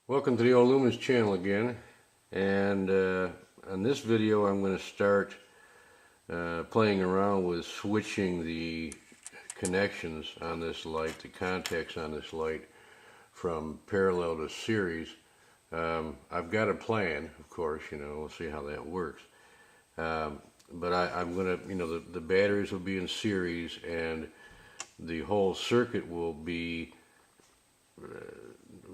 Welcome to the Old Lumens channel again, and on this video I'm going to start playing around with switching the connections on this light, the contacts on this light, from parallel to series. I've got a plan, of course, we'll see how that works. But I'm going to, the batteries will be in series and the whole circuit will be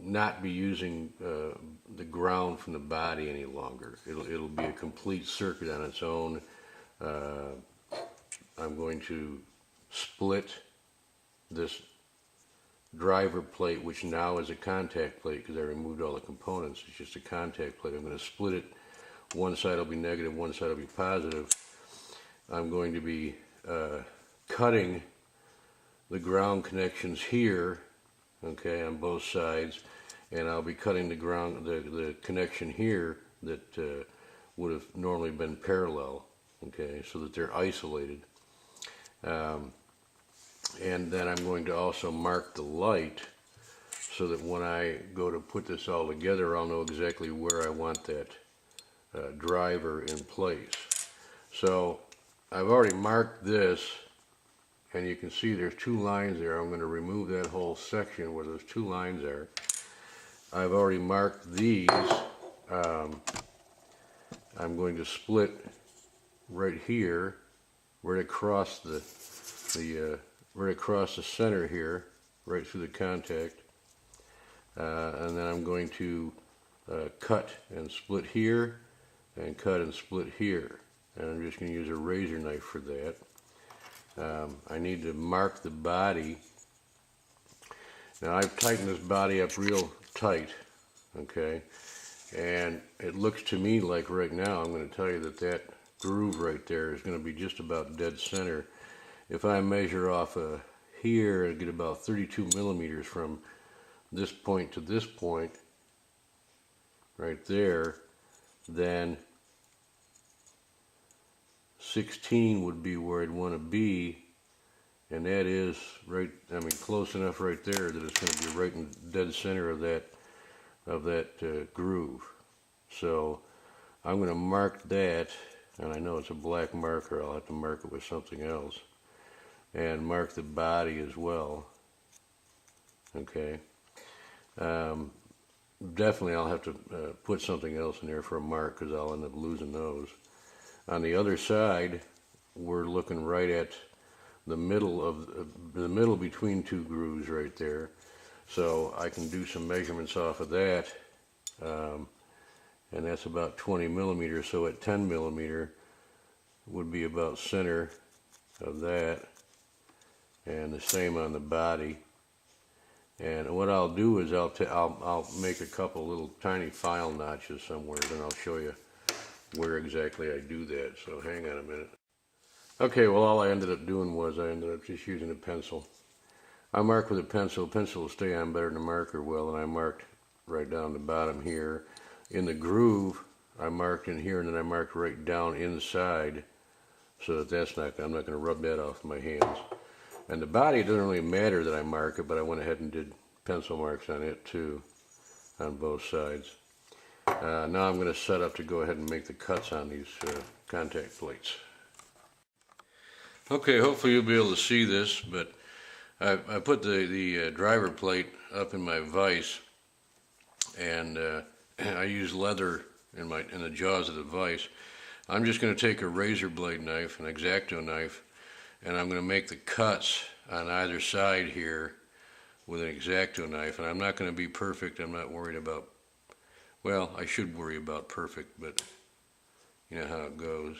not be using the ground from the body any longer. It'll be a complete circuit on its own. I'm going to split this driver plate, which now is a contact plate because I removed all the components. It's just a contact plate. I'm going to split it. One side will be negative, one side will be positive. I'm going to be cutting the ground connections here, okay, on both sides, and I'll be cutting the connection here that would have normally been parallel, okay, so that they're isolated. And then I'm going to also mark the light so that when I go to put this all together, I'll know exactly where I want that driver in place. So I've already marked this, and you can see there's two lines there. I'm going to remove that whole section where those two lines are. I've already marked these. I'm going to split right here, right across the center here, right through the contact, and then I'm going to cut and split here, and cut and split here, and I'm just going to use a razor knife for that. I need to mark the body. Now I've tightened this body up real tight, okay, and it looks to me like right now, I'm going to tell you that groove right there is going to be just about dead center. If I measure off here, I get about 32 millimeters from this point to this point right there, then 16 would be where I'd want to be, and that is right, close enough right there that it's going to be right in dead center of that groove. So I'm going to mark that, and I know it's a black marker. I'll have to mark it with something else, and mark the body as well. Okay. Definitely I'll have to put something else in there for a mark because I'll end up losing those. On the other side, we're looking right at the middle between two grooves right there. So I can do some measurements off of that, and that's about 20 millimeters. So at 10 millimeter would be about center of that, and the same on the body. And what I'll do is I'll make a couple little tiny file notches somewhere, and I'll show you where exactly I do that. So hang on a minute. Okay, well, all I ended up doing was I ended up just using a pencil. I mark with a pencil. Pencil will stay on better than a marker will, and I marked right down the bottom here. In the groove, I marked in here, and then I marked right down inside, so that I'm not going to rub that off my hands. And the body, it doesn't really matter that I mark it, but I went ahead and did pencil marks on it too, on both sides. Now I'm going to set up to go ahead and make the cuts on these contact plates. Okay, hopefully you'll be able to see this, but I put the driver plate up in my vise, and I use leather in the jaws of the vise. I'm just going to take a razor blade knife, an X-Acto knife, and I'm going to make the cuts on either side here with an X-Acto knife. And I'm not going to be perfect. I'm not worried about, well, I should worry about perfect, but you know how it goes.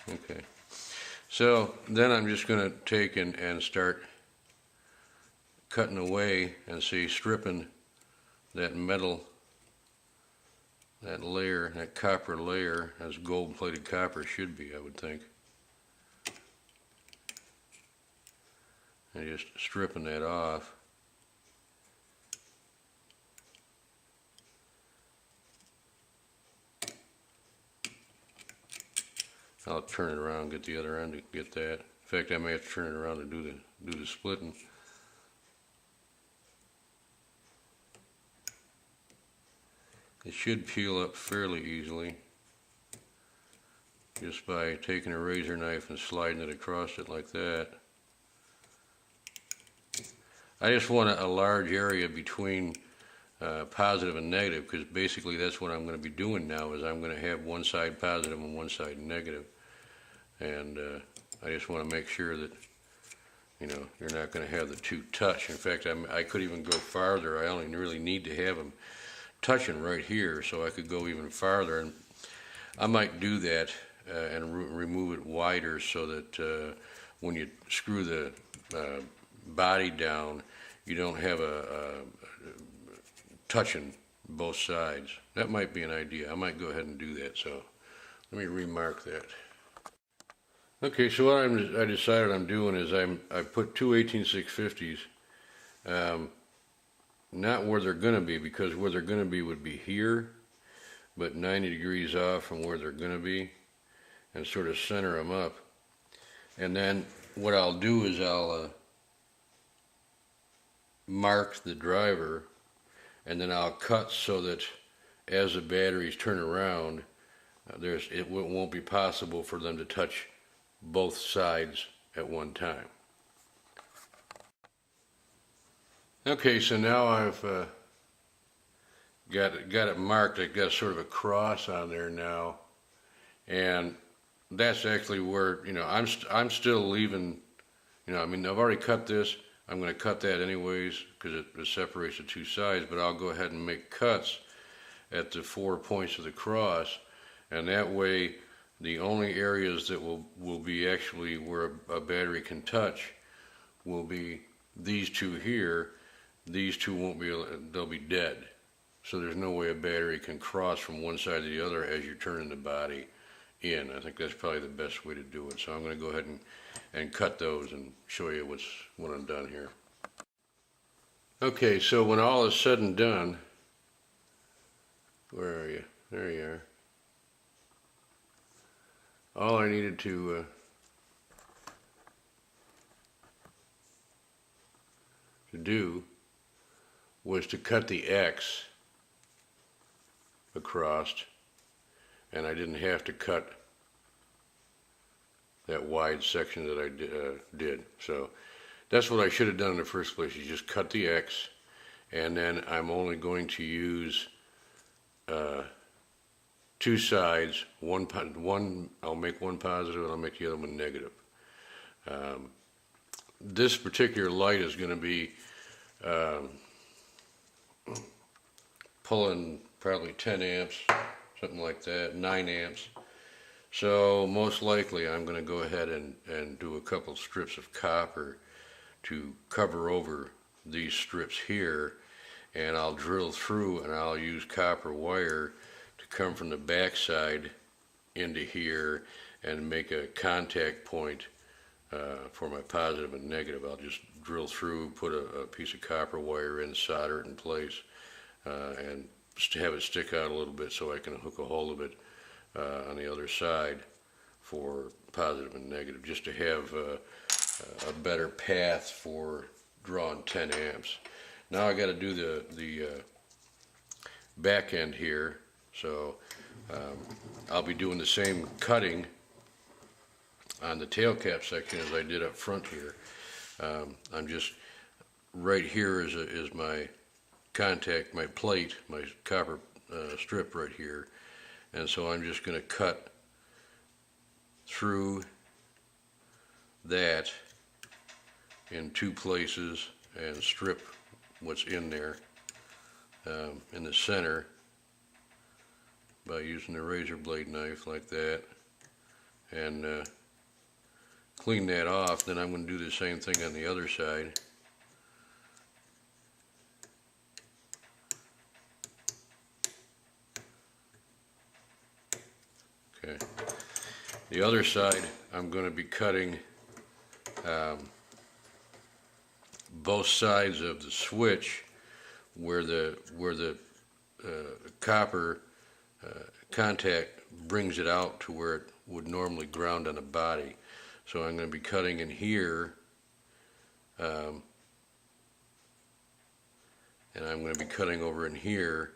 Okay, so then I'm just going to take and start cutting away and stripping that metal, that layer, that copper layer, as gold-plated copper should be, I would think. and just stripping that off. I'll turn it around, get the other end to get that. In fact, I may have to turn it around to do the splitting. It should peel up fairly easily just by taking a razor knife and sliding it across it like that. I just want a large area between positive and negative, because basically that's what I'm going to be doing now, is I'm going to have one side positive and one side negative. And I just want to make sure that, you know, you're not going to have the two touch. In fact, I could even go farther. I only really need to have them touching right here, so I could go even farther. And I might do that and remove it wider so that when you screw the body down, you don't have a touching both sides. That might be an idea. I might go ahead and do that. So let me remark that. Okay, so what I decided I'm doing is I put two 18-650s, not where they're going to be, because where they're going to be would be here, but 90 degrees off from where they're going to be, and sort of center them up. And then what I'll do is I'll mark the driver, and then I'll cut so that as the batteries turn around, it won't be possible for them to touch both sides at one time. Okay, so now I've got it marked. I've got sort of a cross on there now, and that's actually where, you know, I'm still leaving, you know, I mean, I've already cut this. I'm going to cut that anyways because it separates the two sides, but I'll go ahead and make cuts at the 4 points of the cross, and that way the only areas that will be actually where a battery can touch will be these two here. These two won't be, they'll be dead. So there's no way a battery can cross from one side to the other as you're turning the body in. I think that's probably the best way to do it. So I'm going to go ahead and cut those and show you what I'm done here. Okay, so when all is said and done, where are you? There you are. All I needed to do was to cut the X across, and I didn't have to cut that wide section that I did. So that's what I should have done in the first place. You just cut the X, and then I'm only going to use two sides. One I'll make one positive, and I'll make the other one negative. This particular light is going to be pulling probably 10 amps, something like that, 9 amps. So most likely I'm going to go ahead and do a couple strips of copper to cover over these strips here, and I'll drill through and I'll use copper wire to come from the back side into here and make a contact point for my positive and negative. I'll just drill through, put a piece of copper wire in, solder it in place, and have it stick out a little bit so I can hook a hole of it on the other side for positive and negative, just to have a better path for drawing 10 amps. Now I got to do the back end here, so I'll be doing the same cutting on the tail cap section as I did up front here. I'm just, right here is my contact, my plate, my copper strip right here, and so I'm just going to cut through that in two places and strip what's in there in the center by using the razor blade knife like that, and clean that off. Then I'm going to do the same thing on the other side. Okay. The other side I'm going to be cutting both sides of the switch where the copper contact brings it out to where it would normally ground on the body. So I'm going to be cutting in here, and I'm going to be cutting over in here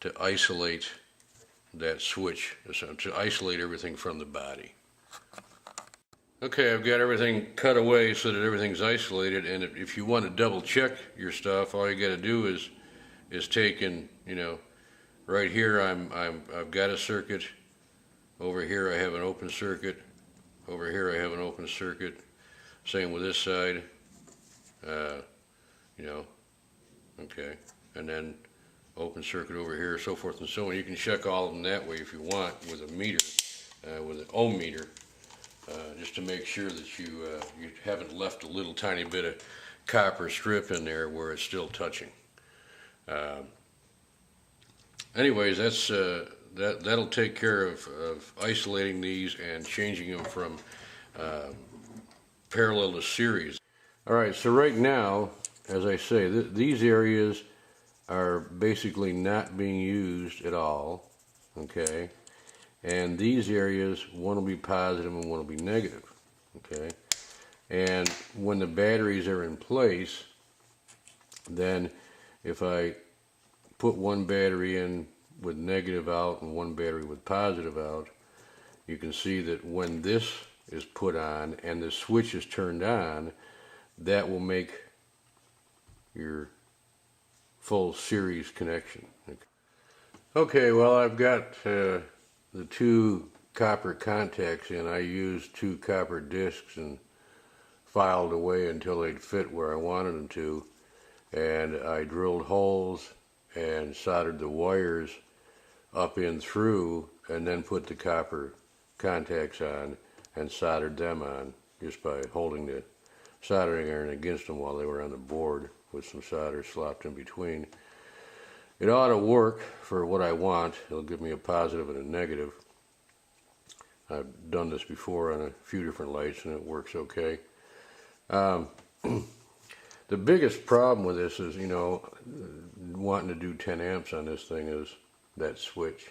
to isolate that switch, to isolate everything from the body. Okay, I've got everything cut away so that everything's isolated, and if you want to double check your stuff, all you got to do is take and, you know, right here I've got a circuit. Over here I have an open circuit. Over here I have an open circuit. Same with this side. You know, okay, and then open circuit over here, so forth and so on. You can check all of them that way if you want with a meter, with an ohm meter, just to make sure that you haven't left a little tiny bit of copper strip in there where it's still touching. Anyways, that's that'll take care of isolating these and changing them from parallel to series. All right, so right now, as I say, these areas are basically not being used at all, okay? And these areas, one will be positive and one will be negative, okay? And when the batteries are in place, then if I put one battery in with negative out and one battery with positive out, you can see that when this is put on and the switch is turned on, that will make your full series connection. Okay, well, I've got the two copper contacts in. I used two copper discs and filed away until they'd fit where I wanted them to, and I drilled holes and soldered the wires up in through, and then put the copper contacts on and soldered them on just by holding the soldering iron against them while they were on the board with some solder slopped in between. It ought to work for what I want. It'll give me a positive and a negative. I've done this before on a few different lights and it works okay. The biggest problem with this is, you know, wanting to do 10 amps on this thing is that switch.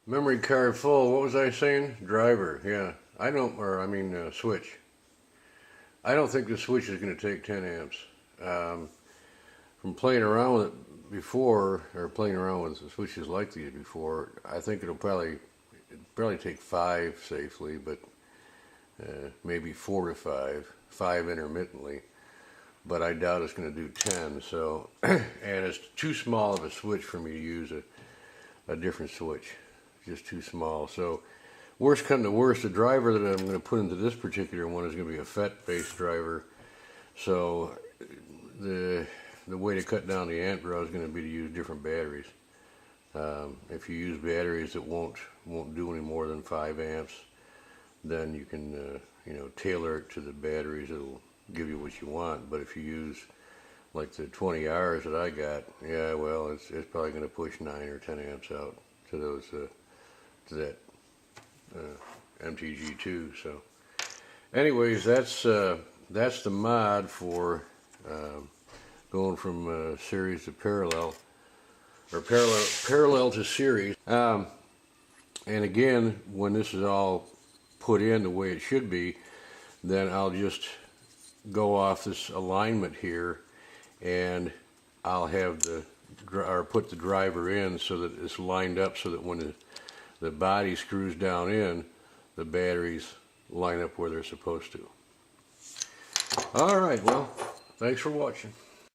Memory card full, what was I saying? Driver, yeah. Switch. I don't think the switch is going to take 10 amps. From playing around with it before, or playing around with switches like these before, I think it'll probably take 5 safely, but maybe 4 to 5 intermittently. But I doubt it's going to do 10. So, and it's too small of a switch for me to use a different switch. Just too small. So, worst come to worst, the driver that I'm going to put into this particular one is going to be a FET-based driver. So, the way to cut down the amp draw is going to be to use different batteries. If you use batteries that won't do any more than 5 amps, then you can tailor it to the batteries. It'll give you what you want. But if you use like the 20Rs that I got, yeah, well, it's probably going to push 9 or 10 amps out to those to that MTG2. So, anyways, that's the mod for going from series to parallel, or parallel to series. And again, when this is all put in the way it should be, then I'll just go off this alignment here, and I'll have put the driver in so that it's lined up so that when the body screws down in, the batteries line up where they're supposed to. All right, well, thanks for watching.